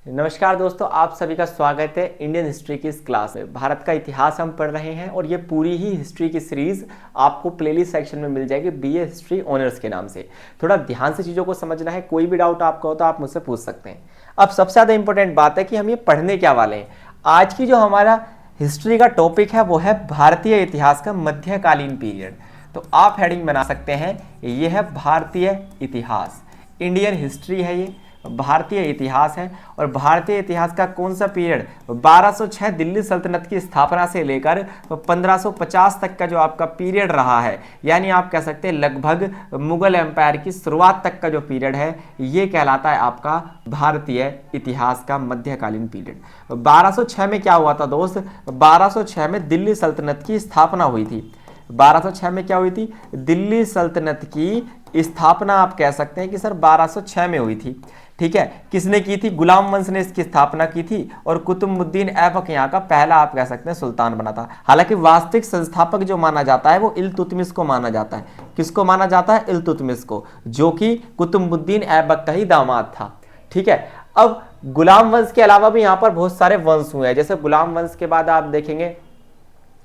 नमस्कार दोस्तों, आप सभी का स्वागत है इंडियन हिस्ट्री की इस क्लास में। भारत का इतिहास हम पढ़ रहे हैं और ये पूरी ही हिस्ट्री की सीरीज आपको प्लेलिस्ट सेक्शन में मिल जाएगी बीए हिस्ट्री ऑनर्स के नाम से। थोड़ा ध्यान से चीज़ों को समझना है, कोई भी डाउट आपका हो तो आप मुझसे पूछ सकते हैं। अब सबसे ज़्यादा इंपॉर्टेंट बात है कि हम ये पढ़ने क्या वाले हैं। आज की जो हमारा हिस्ट्री का टॉपिक है वो है भारतीय इतिहास का मध्यकालीन पीरियड। तो आप हेडिंग बना सकते हैं, ये है भारतीय इतिहास, इंडियन हिस्ट्री है, ये भारतीय इतिहास है। और भारतीय इतिहास का कौन सा पीरियड, 1206 दिल्ली सल्तनत की स्थापना से लेकर 1550 तक का जो आपका पीरियड रहा है, यानी आप कह सकते हैं लगभग मुगल एम्पायर की शुरुआत तक का जो पीरियड है, ये कहलाता है आपका भारतीय इतिहास का मध्यकालीन पीरियड। 1206 में क्या हुआ था दोस्त, 1206 में दिल्ली सल्तनत की स्थापना हुई थी। 1206 में क्या हुई थी, दिल्ली सल्तनत की स्थापना आप कह सकते हैं कि सर 1206 में हुई थी। ठीक है, किसने की थी, गुलाम वंश ने इसकी स्थापना की थी और कुतुबुद्दीन ऐबक यहाँ का पहला आप कह सकते हैं सुल्तान बना था। हालांकि वास्तविक संस्थापक जो माना जाता है वो इल्तुतमिश को माना जाता है। किसको माना जाता है, इल्तुतमिश को, जो कि कुतुबुद्दीन ऐबक का ही दामाद था। ठीक है, अब गुलाम वंश के अलावा भी यहाँ पर बहुत सारे वंश हुए हैं। जैसे गुलाम वंश के बाद आप देखेंगे,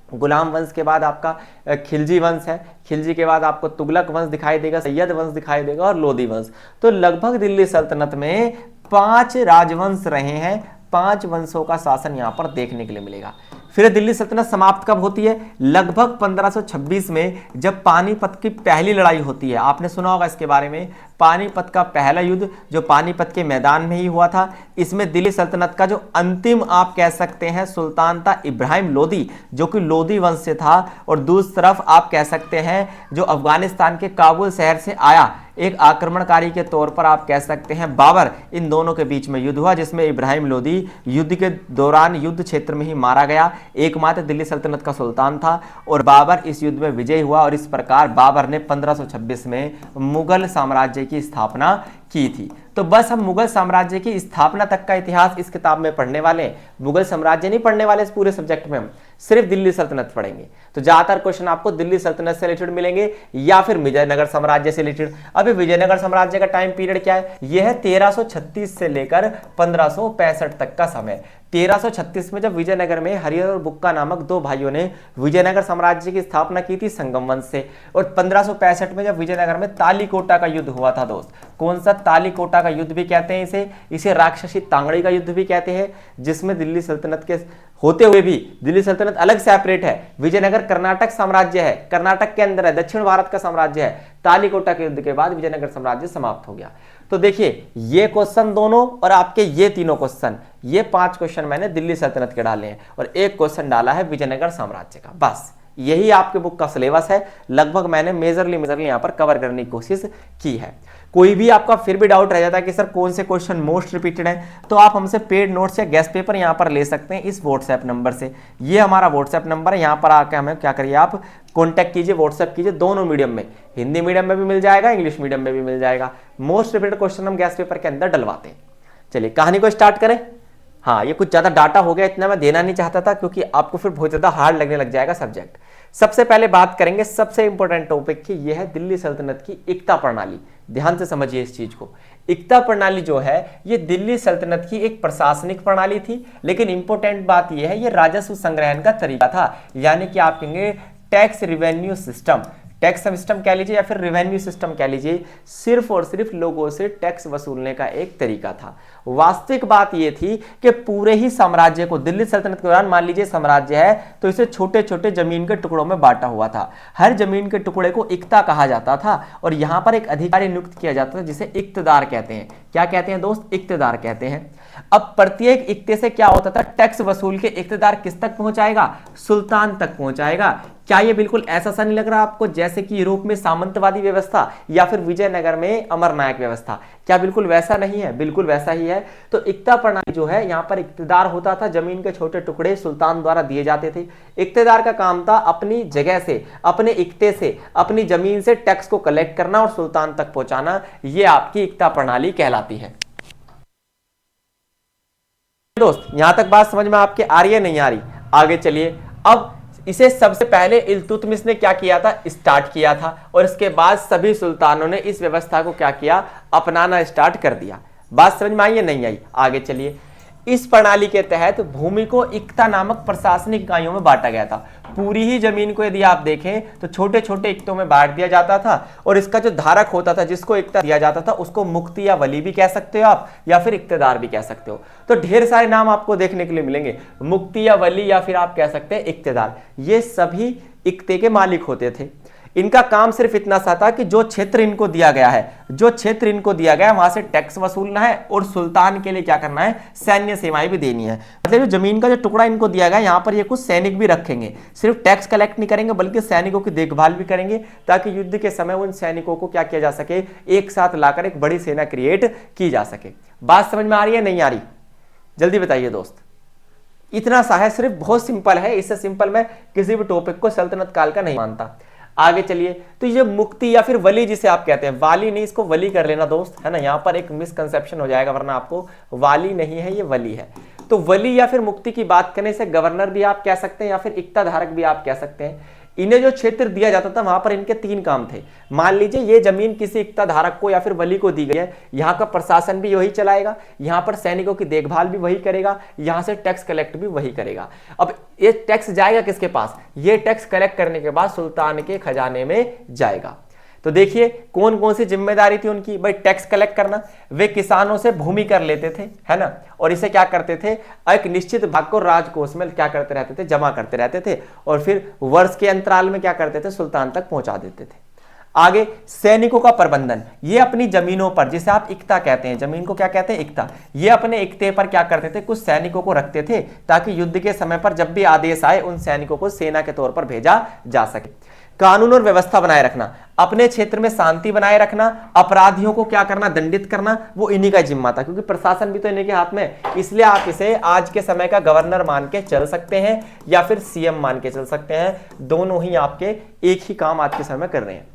गुलाम वंश के बाद आपका खिलजी वंश है, खिलजी के बाद आपको तुगलक वंश दिखाई देगा, सैयद वंश दिखाई देगा और लोदी वंश। तो लगभग दिल्ली सल्तनत में 5 राजवंश रहे हैं, 5 वंशों का शासन यहां पर देखने के लिए मिलेगा। फिर दिल्ली सल्तनत समाप्त कब होती है, लगभग 1526 में, जब पानीपत की पहली लड़ाई होती है। आपने सुना होगा इसके बारे में, पानीपत का पहला युद्ध जो पानीपत के मैदान में ही हुआ था। इसमें दिल्ली सल्तनत का जो अंतिम आप कह सकते हैं सुल्तान था इब्राहिम लोदी, जो कि लोदी वंश से था। और दूसरी तरफ आप कह सकते हैं जो अफगानिस्तान के काबुल शहर से आया एक आक्रमणकारी के तौर पर आप कह सकते हैं बाबर। इन दोनों के बीच में युद्ध हुआ जिसमें इब्राहिम लोदी युद्ध के दौरान युद्ध क्षेत्र में ही मारा गया, एकमात्र दिल्ली सल्तनत का सुल्तान था। और बाबर इस युद्ध में विजयी हुआ और इस प्रकार बाबर ने 1526 में मुगल साम्राज्य की स्थापना की थी। तो बस हम मुगल साम्राज्य की स्थापना तक का इतिहास इस किताब में पढ़ने वाले हैं। मुगल साम्राज्य नहीं पढ़ने वाले इस पूरे सब्जेक्ट में, हम सिर्फ दिल्ली सल्तनत पढ़ेंगे। तो ज्यादातर क्वेश्चन आपको दिल्ली सल्तनत से रिलेटेड मिलेंगे या फिर विजयनगर साम्राज्य से रिलेटेड। अभी विजयनगर साम्राज्य का टाइम पीरियड क्या है, यह है 1336 से लेकर 1565 तक का समय। 1336 में जब विजयनगर में हरिहर और बुक्का नामक 2 भाइयों ने विजयनगर साम्राज्य की स्थापना की थी संगम वंश से। और 1565 में जब विजयनगर में तालीकोटा का युद्ध हुआ था दोस्त, कौन सा, तालीकोटा का युद्ध भी कहते हैं इसे राक्षसी तांगड़ी का युद्ध भी कहते हैं, जिसमें दिल्ली सल्तनत के होते हुए भी दिल्ली सल्तनत अलग सेपरेट है। विजयनगर कर्नाटक साम्राज्य है, कर्नाटक के अंदर है, दक्षिण भारत का साम्राज्य है। तालीकोटा के युद्ध के बाद विजयनगर साम्राज्य समाप्त हो गया। तो देखिए ये क्वेश्चन दोनों और आपके ये तीनों क्वेश्चन, ये 5 क्वेश्चन मैंने दिल्ली सल्तनत के डाले हैं और एक क्वेश्चन डाला है विजयनगर साम्राज्य का। बस यही आपके बुक का सिलेबस है। लगभग मैंने मेजरली यहां पर कवर करने की कोशिश की है। कोई भी आपका फिर भी डाउट रह जाता है कि सर कौन से क्वेश्चन मोस्ट रिपीटेड है, तो आप हमसे पेड नोट्स या गेस्ट पेपर यहां पर ले सकते हैं इस व्हाट्सएप नंबर से। ये हमारा व्हाट्सएप नंबर है, यहां पर आकर हमें क्या करिए, आप कॉन्टैक्ट कीजिए, व्हाट्सएप कीजिए। दोनों मीडियम में, हिंदी मीडियम में भी मिल जाएगा, इंग्लिश मीडियम में भी मिल जाएगा। मोस्ट रिपीटेड क्वेश्चन हम गेस्ट पेपर के अंदर डलवाते हैं। चलिए कहानी को स्टार्ट करें। हाँ, ये कुछ ज्यादा डाटा हो गया, इतना मैं देना नहीं चाहता था क्योंकि आपको फिर बहुत ज्यादा हार्ड लगने लग जाएगा सब्जेक्ट। सबसे पहले बात करेंगे सबसे इंपॉर्टेंट टॉपिक की, यह है दिल्ली सल्तनत की इक्ता प्रणाली। ध्यान से समझिए इस चीज को। इक्ता प्रणाली जो है ये दिल्ली सल्तनत की एक प्रशासनिक प्रणाली थी, लेकिन इंपॉर्टेंट बात यह है ये राजस्व संग्रहण का तरीका था, यानी कि आप कहेंगे tax revenue system. Tax system कह लीजिए या फिर रेवेन्यू सिस्टम कह लीजिए, सिर्फ और सिर्फ लोगों से टैक्स वसूलने का एक तरीका था। वास्तविक बात यह थी कि पूरे ही साम्राज्य को, दिल्ली सल्तनत के दौरान मान लीजिए साम्राज्य है तो इसे छोटे छोटे जमीन के टुकड़ों में बांटा हुआ था। हर जमीन के टुकड़े को इक्ता कहा जाता था और यहां पर एक अधिकारी नियुक्त किया जाता था जिसे इक्तदार कहते हैं। क्या कहते हैं दोस्त, इक्तदार कहते हैं। अब प्रत्येक इक्ते से क्या होता था, टैक्स वसूल के इक्तदार किस तक पहुंचाएगा, सुल्तान तक पहुंचाएगा। क्या ये बिल्कुल ऐसा सा नहीं लग रहा आपको जैसे कि यूरोप में सामंतवादी व्यवस्था या फिर विजयनगर में अमरनायक व्यवस्था, क्या बिल्कुल वैसा नहीं है, बिल्कुल वैसा ही है। तो इक्ता प्रणाली जो है यहाँ पर इक्तदार होता था, जमीन के छोटे टुकड़े सुल्तान द्वारा दिए जाते थे। इक्तदार का काम था अपनी जगह से, अपने इक्ते से, अपनी जमीन से टैक्स को कलेक्ट करना और सुल्तान तक पहुंचाना। ये आपकी इक्ता प्रणाली कहलाती है। दोस्त यहां तक बात समझ में आपके आ रही है, नहीं आ रही? आगे चलिए। अब इसे सबसे पहले इल्तुतमिश ने क्या किया था, स्टार्ट किया था और इसके बाद सभी सुल्तानों ने इस व्यवस्था को क्या किया, अपनाना स्टार्ट कर दिया। बात समझ में आई या नहीं आई? आगे चलिए। इस प्रणाली के तहत भूमि को इक्ता नामक प्रशासनिक इकाइयों में बांटा गया था। पूरी ही जमीन को यदि आप देखें तो छोटे छोटे इक्तों में बांट दिया जाता था, और इसका जो धारक होता था, जिसको इक्ता दिया जाता था, उसको मुक्ति या वली भी कह सकते हो आप, या फिर इक्तेदार भी कह सकते हो। तो ढेर सारे नाम आपको देखने के लिए मिलेंगे, मुक्ति या वली, या फिर आप कह सकते हैं इक्तेदार। ये सभी इक्ते के मालिक होते थे। इनका काम सिर्फ इतना सा था कि जो क्षेत्र इनको दिया गया है, जो क्षेत्र इनको दिया गया है, वहां से टैक्स वसूलना है, और सुल्तान के लिए क्या करना है, सैन्य सेवाएं भी देनी है। मतलब जमीन का जो टुकड़ा इनको दिया गया है, यहाँ पर ये कुछ सैनिक भी रखेंगे, सिर्फ टैक्स कलेक्ट नहीं करेंगे बल्कि सैनिकों की देखभाल भी करेंगे, ताकि युद्ध के समय उन सैनिकों को क्या किया जा सके, एक साथ लाकर एक बड़ी सेना क्रिएट की जा सके। बात समझ में आ रही है, नहीं आ रही? जल्दी बताइए दोस्त। इतना सा है, सिर्फ बहुत सिंपल है, इससे सिंपल मैं किसी भी टॉपिक को सल्तनत काल का नहीं मानता। आगे चलिए, तो ये मुक्ति या फिर वली जिसे आप कहते हैं, वाली नहीं, इसको वली कर लेना दोस्त, है ना, यहाँ पर एक मिसकंसेप्शन हो जाएगा, वरना आपको वाली नहीं है, ये वली है। तो वली या फिर मुक्ति की बात करने से गवर्नर भी आप कह सकते हैं, या फिर इक्ता धारक भी आप कह सकते हैं। इन्हें जो क्षेत्र दिया जाता था वहां पर इनके 3 काम थे। मान लीजिए ये जमीन किसी इक्ता धारक को या फिर वली को दी गई है, यहाँ का प्रशासन भी वही चलाएगा, यहाँ पर सैनिकों की देखभाल भी वही करेगा, यहाँ से टैक्स कलेक्ट भी वही करेगा। अब ये टैक्स जाएगा किसके पास? ये टैक्स कलेक्ट करने के बाद सुल्तान के खजाने में जाएगा। तो देखिए कौन कौन सी जिम्मेदारी थी उनकी, भाई टैक्स कलेक्ट करना। वे किसानों से भूमि कर लेते थे, है ना, और इसे क्या करते थे, एक निश्चित भाग को राजकोष में क्या करते रहते थे, जमा करते रहते थे, और फिर वर्ष के अंतराल में क्या करते थे, सुल्तान तक पहुंचा देते थे। आगे सैनिकों का प्रबंधन, ये अपनी जमीनों पर, जिसे आप इक्ता कहते हैं, जमीन को क्या कहते हैं, इक्ता, ये अपने इक्ते पर क्या करते थे, कुछ सैनिकों को रखते थे, ताकि युद्ध के समय पर जब भी आदेश आए उन सैनिकों को सेना के तौर पर भेजा जा सके। कानून और व्यवस्था बनाए रखना, अपने क्षेत्र में शांति बनाए रखना, अपराधियों को क्या करना, दंडित करना, वो इन्हीं का जिम्मा था, क्योंकि प्रशासन भी तो इन्हीं के हाथ में, इसलिए आप इसे आज के समय का गवर्नर मान के चल सकते हैं, या फिर सीएम मान के चल सकते हैं, दोनों ही आपके एक ही काम आज के समय कर रहे हैं।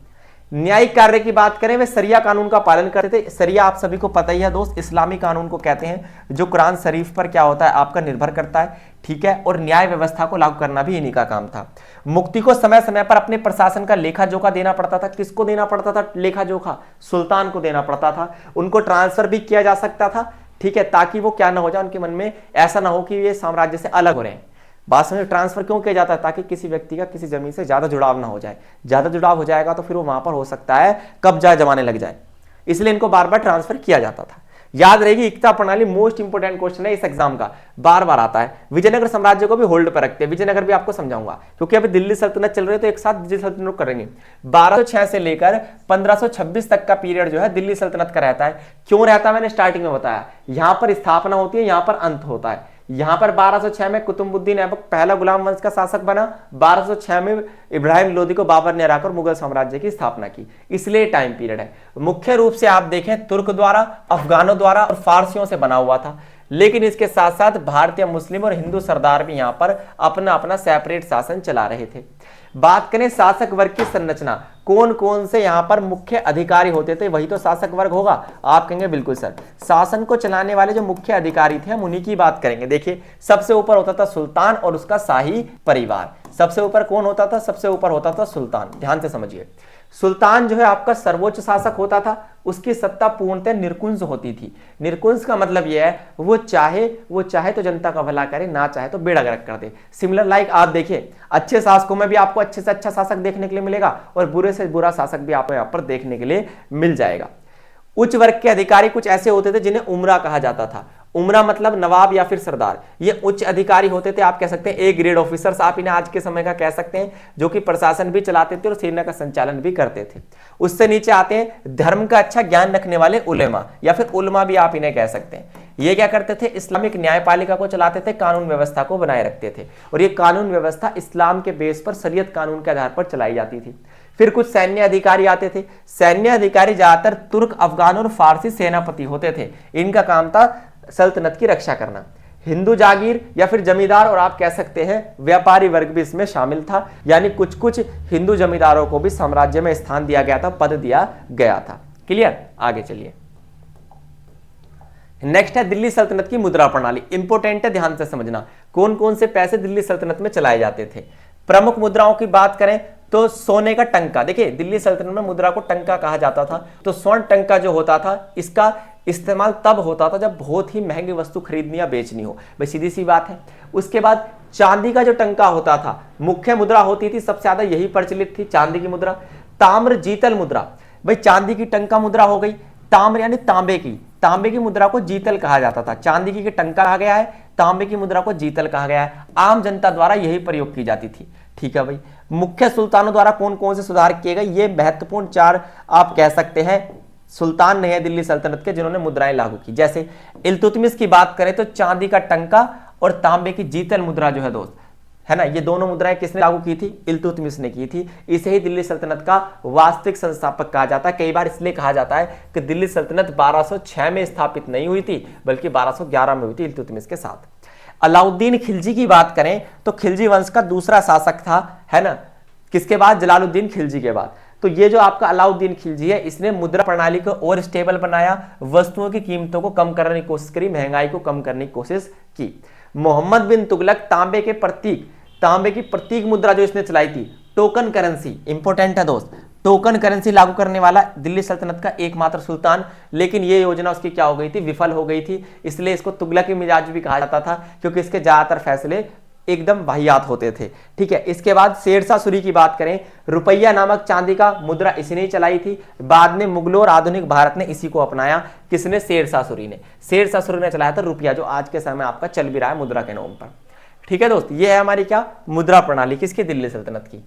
न्यायिक कार्य की बात करें, वे सरिया कानून का पालन करते थे। सरिया आप सभी को पता ही है दोस्त, इस्लामी कानून को कहते हैं, जो कुरान शरीफ पर क्या होता है आपका निर्भर करता है, ठीक है, और न्याय व्यवस्था को लागू करना भी इन्हीं का काम था। मुक्ति को समय समय पर अपने प्रशासन का लेखा जोखा देना पड़ता था। किसको देना पड़ता था लेखा जोखा? सुल्तान को देना पड़ता था। उनको ट्रांसफर भी किया जा सकता था, ठीक है, ताकि वो क्या ना हो जाए, उनके मन में ऐसा ना हो कि ये साम्राज्य से अलग हो रहे हैं। बात समझ, ट्रांसफर क्यों किया जाता है? ताकि किसी व्यक्ति का किसी जमीन से ज्यादा जुड़ाव ना हो जाए। ज्यादा जुड़ाव हो जाएगा तो फिर वो वहां पर हो सकता है कब्जा जमाने लग जाए, इसलिए इनको बार बार ट्रांसफर किया जाता था। याद रहेगी, इक्ता प्रणाली मोस्ट इंपोर्टेंट क्वेश्चन है इस एग्जाम का, बार बार आता है। विजयनगर साम्राज्य को भी होल्ड पर रखते हैं, विजयनगर भी आपको समझाऊंगा, क्योंकि अभी दिल्ली सल्तनत चल रही है तो एक साथ दिल्ली सल्तनत करेंगे। 1206 से लेकर 1526 तक का पीरियड जो है दिल्ली सल्तनत का रहता है। क्यों रहता है मैंने स्टार्टिंग में बताया, यहां पर स्थापना होती है, यहां पर अंत होता है। यहां पर 1206 में कुतुबुद्दीन ऐबक पहला गुलाम वंश का शासक बना, 1206 में इब्राहिम लोदी को बाबर ने हराकर मुगल साम्राज्य की स्थापना की, इसलिए टाइम पीरियड है। मुख्य रूप से आप देखें तुर्क द्वारा, अफगानों द्वारा और फारसियों से बना हुआ था, लेकिन इसके साथ साथ भारतीय, मुस्लिम और हिंदू सरदार भी यहां पर अपना अपना सेपरेट शासन चला रहे थे। बात करें शासक वर्ग की संरचना, कौन कौन से यहां पर मुख्य अधिकारी होते थे, वही तो शासक वर्ग होगा। आप कहेंगे बिल्कुल सर, शासन को चलाने वाले जो मुख्य अधिकारी थे हम उन्हीं की बात करेंगे। देखिए सबसे ऊपर होता था सुल्तान और उसका शाही परिवार। सबसे ऊपर कौन होता था? सबसे ऊपर होता था सुल्तान। ध्यान से समझिए, सुल्तान जो है आपका सर्वोच्च शासक होता था, उसकी सत्ता पूर्णतः निरकुंज होती थी। निरकुंज का मतलब यह है वो चाहे तो जनता का भला करे, ना चाहे तो बेड़ा गर्क कर दे। सिमिलर लाइक आप देखिए, अच्छे शासकों में भी आपको अच्छे से अच्छा शासक देखने के लिए मिलेगा और बुरे से बुरा शासक भी आपको यहाँ पर देखने के लिए मिल जाएगा। उच्च वर्ग के अधिकारी कुछ ऐसे होते थे जिन्हें उमरा कहा जाता था। उमरा मतलब नवाब या फिर सरदार। ये उच्च अधिकारी होते थे, आप कह सकते हैं ए ग्रेड ऑफिसर्स, आप इन्हें आज के समय का कह सकते हैं, जो कि प्रशासन भी चलाते थे और सेना का संचालन भी करते थे। उससे नीचे आते हैं धर्म का अच्छा ज्ञान रखने वाले उलेमा या फिर उलमा भी आप इन्हें कह सकते हैं। ये क्या करते थे? इस्लामिक न्यायपालिका को चलाते थे, कानून व्यवस्था को बनाए रखते थे, और ये कानून व्यवस्था इस्लाम के बेस पर शरीयत कानून के आधार पर चलाई जाती थी। फिर कुछ सैन्य अधिकारी आते थे। सैन्य अधिकारी ज्यादातर तुर्क, अफगान और फारसी सेनापति होते थे। इनका काम था सल्तनत की रक्षा करना। हिंदू जागीर या फिर जमींदार और आप कह सकते हैं व्यापारी वर्ग भी इसमें शामिल था, यानी कुछ कुछ हिंदू जमींदारों को भी साम्राज्य में स्थान दिया गया था, पद दिया गया था। क्लियर? आगे चलिए, नेक्स्ट है दिल्ली सल्तनत की मुद्रा प्रणाली। इंपोर्टेंट है, ध्यान से समझना। कौन कौन से पैसे दिल्ली सल्तनत में चलाए जाते थे? प्रमुख मुद्राओं की बात करें तो सोने का टंका, देखिए दिल्ली सल्तनत में मुद्रा को टंका कहा जाता था, तो स्वर्ण टंका जो होता था इसका इस्तेमाल तब होता था जब बहुत ही महंगी वस्तु खरीदनी या बेचनी हो, भाई सीधी सी बात है। उसके बाद चांदी का जो टंका होता था, मुख्य मुद्रा होती थी, सबसे ज्यादा यही प्रचलित थी, चांदी की मुद्रा। ताम्र जीतल मुद्रा, भाई चांदी की टंका मुद्रा हो गई, ताम्र यानी तांबे की मुद्रा को जीतल कहा जाता था, चांदी की टंका कहा गया है, तांबे की मुद्रा को जीतल कहा गया है। आम जनता द्वारा यही प्रयोग की जाती थी, ठीक है भाई। मुख्य सुल्तानों द्वारा कौन कौन से सुधार किए गए, ये महत्वपूर्ण 4 आप कह सकते हैं सुल्तान नहीं है दिल्ली सल्तनत के जिन्होंने मुद्राएं लागू की। जैसे इल्तुतमिश की बात करें तो चांदी का टंका और तांबे की जीतल मुद्रा जो है दोस्त, है ना, ये दोनों मुद्राएं किसने लागू की थी, इल्तुतमिश ने की थी। इसे ही दिल्ली सल्तनत का वास्तविक संस्थापक कहा जाता है। कई बार इसलिए कहा जाता है कि दिल्ली सल्तनत 1206 में स्थापित नहीं हुई थी बल्कि 1211 में हुई थी इल्तुतमिश के साथ। अलाउद्दीन खिलजी की बात करें तो खिलजी वंश का दूसरा शासक था, है ना, किसके बाद, जलालुद्दीन खिलजी के बाद। तो ये जो आपका अलाउद्दीन खिलजी है, इसने मुद्रा प्रणाली को और स्टेबल बनाया, वस्तुओं की कीमतों को कम करने की कोशिश करी, महंगाई को कम करने की कोशिश की। मोहम्मद बिन तुगलक तांबे की प्रतीक मुद्रा जो इसने चलाई थी, टोकन करेंसी, इंपॉर्टेंट है दोस्त, टोकन करेंसी लागू करने वाला दिल्ली सल्तनत का एकमात्र सुल्तान। लेकिन ये योजना उसकी क्या हो गई थी, विफल हो गई थी। इसलिए इसको तुगलकी मिजाज भी कहा जाता था, क्योंकि इसके ज्यादातर फैसले एकदम वाहियात होते थे, ठीक है। इसके बाद शेरशाह सूरी की बात करें, रुपया नामक चांदी का मुद्रा इसी ने चलाई थी। बाद में मुगलों और आधुनिक भारत ने इसी को अपनाया। किसने, शेरशाह सूरी ने। शेरशाह सूरी ने चलाया था रुपया, जो आज के समय आपका चल भी रहा है मुद्रा के नाम पर, ठीक है दोस्त। ये है हमारी क्या, मुद्रा प्रणाली, किसकी, दिल्ली सल्तनत की।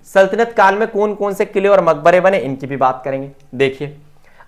सल्तनत काल में कौन कौन से किले और मकबरे बने, इनकी भी बात करेंगे। देखिए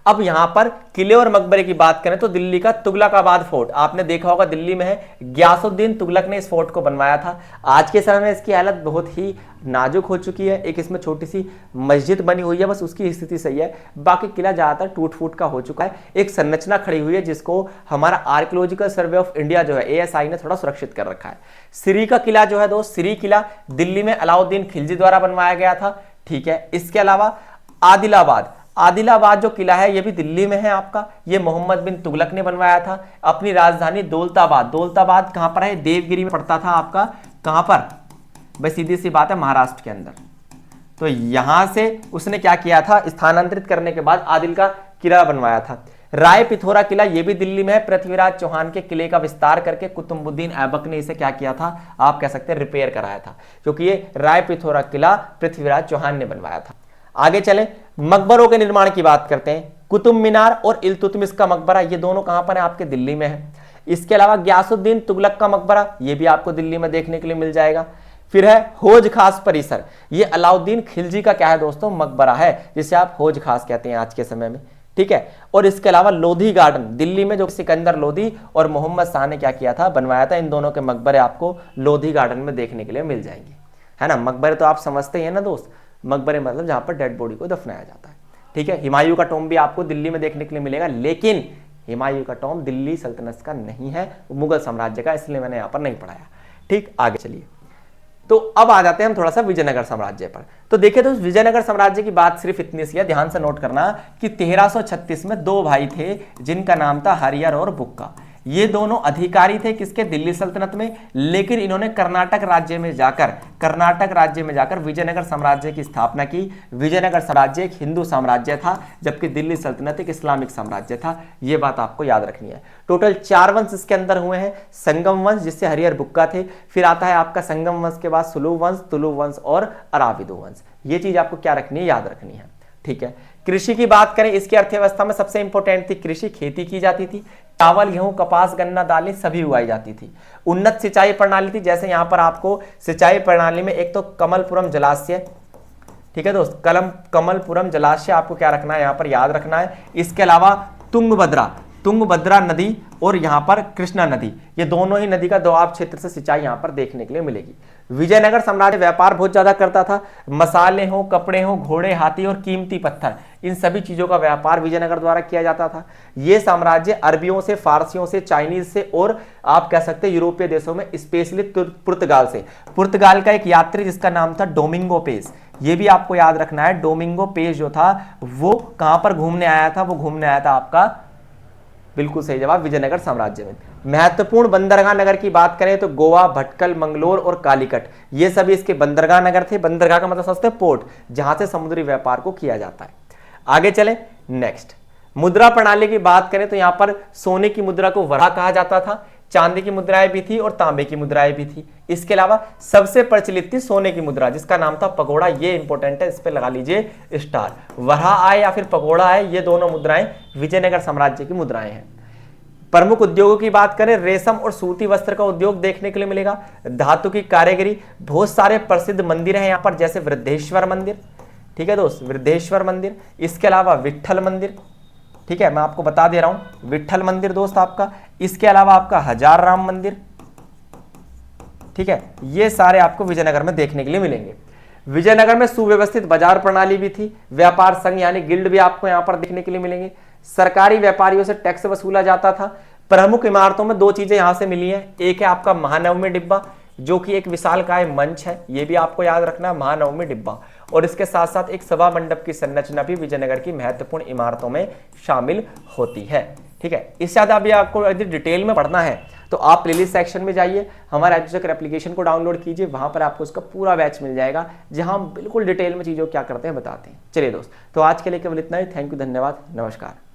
अब यहां पर किले और मकबरे की बात करें तो दिल्ली का तुगलकाबाद फोर्ट आपने देखा होगा, दिल्ली में है, गियासुद्दीन तुगलक ने इस फोर्ट को बनवाया था। आज के समय में इसकी हालत बहुत ही नाजुक हो चुकी है। एक इसमें छोटी सी मस्जिद बनी हुई है, बस उसकी स्थिति सही है, बाकी किला ज्यादातर टूट फूट का हो चुका है। एक संरचना खड़ी हुई है जिसको हमारा आर्कियोलॉजिकल सर्वे ऑफ इंडिया जो है ASI ने थोड़ा सुरक्षित कर रखा है। सिरी का किला जो है दोस्त, सिरी किला दिल्ली में अलाउद्दीन खिलजी द्वारा बनवाया गया था, ठीक है। इसके अलावा आदिलाबाद जो किला है ये भी दिल्ली में है आपका, ये मोहम्मद बिन तुगलक ने बनवाया था। अपनी राजधानी दौलताबाद कहां पर है, देवगिरी में पड़ता था आपका, कहां पर, भाई सीधी सी बात है महाराष्ट्र के अंदर। तो यहां से उसने क्या किया था, स्थानांतरित करने के बाद आदिल का किला बनवाया था। राय पिथौरा किला ये भी दिल्ली में है, पृथ्वीराज चौहान के किले का विस्तार करके कुतुबुद्दीन ऐबक ने इसे क्या किया था, आप कह सकते हैं रिपेयर कराया था, क्योंकि ये राय पिथौरा किला पृथ्वीराज चौहान ने बनवाया था। आगे चले, मकबरों के निर्माण की बात करते हैं। कुतुब मीनार और इल्तुतमिश का मकबरा, ये दोनों कहां पर है, आपके दिल्ली में है। इसके अलावा गियासुद्दीन तुगलक का मकबरा, ये भी आपको दिल्ली में देखने के लिए मिल जाएगा। फिर है हौज खास परिसर, ये अलाउद्दीन खिलजी का क्या है दोस्तों, मकबरा है, जिसे आप हौज खास कहते हैं आज के समय में, ठीक है। और इसके अलावा लोधी गार्डन, दिल्ली में जो सिकंदर लोधी और मोहम्मद शाह ने क्या किया था, बनवाया था, इन दोनों के मकबरे आपको लोधी गार्डन में देखने के लिए मिल जाएंगे, है ना। मकबरे तो आप समझते हैं ना दोस्त, मकबरे मतलब जहां पर डेड बॉडी को दफनाया जाता है, ठीक है। हुमायूं का टॉम भी आपको दिल्ली में देखने के लिए मिलेगा, लेकिन हुमायूं का टॉम दिल्ली सल्तनत का नहीं है, मुगल साम्राज्य का, इसलिए मैंने यहां पर नहीं पढ़ाया, ठीक। आगे चलिए, तो अब आ जाते हैं हम थोड़ा सा विजयनगर साम्राज्य पर। तो देखिए तो विजयनगर साम्राज्य की बात सिर्फ इतनी सी है, ध्यान से नोट करना कि 1336 में 2 भाई थे जिनका नाम था हरिहर और बुक्का। ये दोनों अधिकारी थे किसके, दिल्ली सल्तनत में, लेकिन इन्होंने कर्नाटक राज्य में जाकर विजयनगर साम्राज्य की स्थापना की। विजयनगर साम्राज्य एक हिंदू साम्राज्य था, जबकि दिल्ली सल्तनत एक इस्लामिक साम्राज्य था, ये बात आपको याद रखनी है। टोटल 4 वंश इसके अंदर हुए हैं, संगम वंश जिससे हरिहर बुक्का थे, फिर आता है आपका संगम वंश के बाद सुलु वंश, तुलु वंश और अराविदु वंश। ये चीज आपको क्या रखनी है, याद रखनी है, ठीक है। कृषि की बात करें, इसकी अर्थव्यवस्था में सबसे इंपॉर्टेंट थी कृषि, खेती की जाती थी, चावल, गेहूं, कपास, गन्ना, दालें सभी उगाई जाती थी। उन्नत सिंचाई प्रणाली थी, जैसे यहां पर आपको सिंचाई प्रणाली में एक तो कमलपुरम जलाशय, ठीक है दोस्त, कमलपुरम जलाशय आपको क्या रखना है, यहां पर याद रखना है। इसके अलावा तुंगभद्रा नदी और यहां पर कृष्णा नदी, ये दोनों ही नदी का दोआब क्षेत्र से सिंचाई यहां पर देखने के लिए मिलेगी। विजयनगर साम्राज्य व्यापार बहुत ज्यादा करता था, मसाले हो, कपड़े हो, घोड़े, हाथी और कीमती पत्थर, इन सभी चीजों का व्यापार विजयनगर द्वारा किया जाता था। यह साम्राज्य अरबियों से, फारसियों से, चाइनीज से और आप कह सकते हैं यूरोपीय देशों में, स्पेशली पुर्तगाल का एक यात्री जिसका नाम था डोमिंगो पेस, ये भी आपको याद रखना है। डोमिंगो पेस जो था वो कहां पर घूमने आया था, वो घूमने आया था आपका, बिल्कुल सही जवाब, विजयनगर साम्राज्य में। महत्वपूर्ण बंदरगाह नगर की बात करें तो गोवा, भटकल, मंगलोर और कालीकट, ये सभी इसके बंदरगाह नगर थे। बंदरगाह का मतलब समझते हैं पोर्ट, जहां से समुद्री व्यापार को किया जाता है। आगे चले, नेक्स्ट मुद्रा प्रणाली की बात करें तो यहाँ पर सोने की मुद्रा को वराह कहा जाता था, चांदी की मुद्राएं भी थी और तांबे की मुद्राएं भी थी। इसके अलावा सबसे प्रचलित थी सोने की मुद्रा जिसका नाम था पगोड़ा। ये इंपॉर्टेंट है, इस पे लगा लीजिए स्टार। वराह आए या फिर पगोड़ा आए, ये दोनों मुद्राएं विजयनगर साम्राज्य की मुद्राएं हैं। प्रमुख उद्योगों की बात करें, रेशम और सूती वस्त्र का उद्योग देखने के लिए मिलेगा, धातु की कारीगरी, बहुत सारे प्रसिद्ध मंदिर हैं यहाँ पर, जैसे वृद्धेश्वर मंदिर, ठीक है दोस्त, वृद्धेश्वर मंदिर। इसके अलावा विट्ठल मंदिर, ठीक है, मैं आपको बता दे रहा हूं, विट्ठल मंदिर दोस्त आपका। इसके अलावा आपका हजार राम मंदिर, ठीक है, ये सारे आपको विजयनगर में देखने के लिए मिलेंगे। विजयनगर में सुव्यवस्थित बाजार प्रणाली भी थी, व्यापार संघ यानी गिल्ड भी आपको यहां पर देखने के लिए मिलेंगे। सरकारी व्यापारियों से टैक्स वसूला जाता था। प्रमुख इमारतों में दो चीजें यहां से मिली हैं, एक है आपका महानवमी डिब्बा जो कि एक विशालकाय मंच है, ये भी आपको याद रखना, महानवमी डिब्बा, और इसके साथ साथ एक सभा मंडप की संरचना भी विजयनगर की महत्वपूर्ण इमारतों में शामिल होती है। ठीक है, इससे ज्यादा अभी आपको यदि डिटेल में पढ़ना है तो आप प्लेलिस्ट सेक्शन में जाइए, हमारे एजुचेकर एप्लीकेशन को डाउनलोड कीजिए, वहां पर आपको उसका पूरा बैच मिल जाएगा जहां हम बिल्कुल डिटेल में चीजों क्या करते हैं बताते हैं। चलिए दोस्त, तो आज के लिए केवल इतना ही। थैंक यू, धन्यवाद, नमस्कार।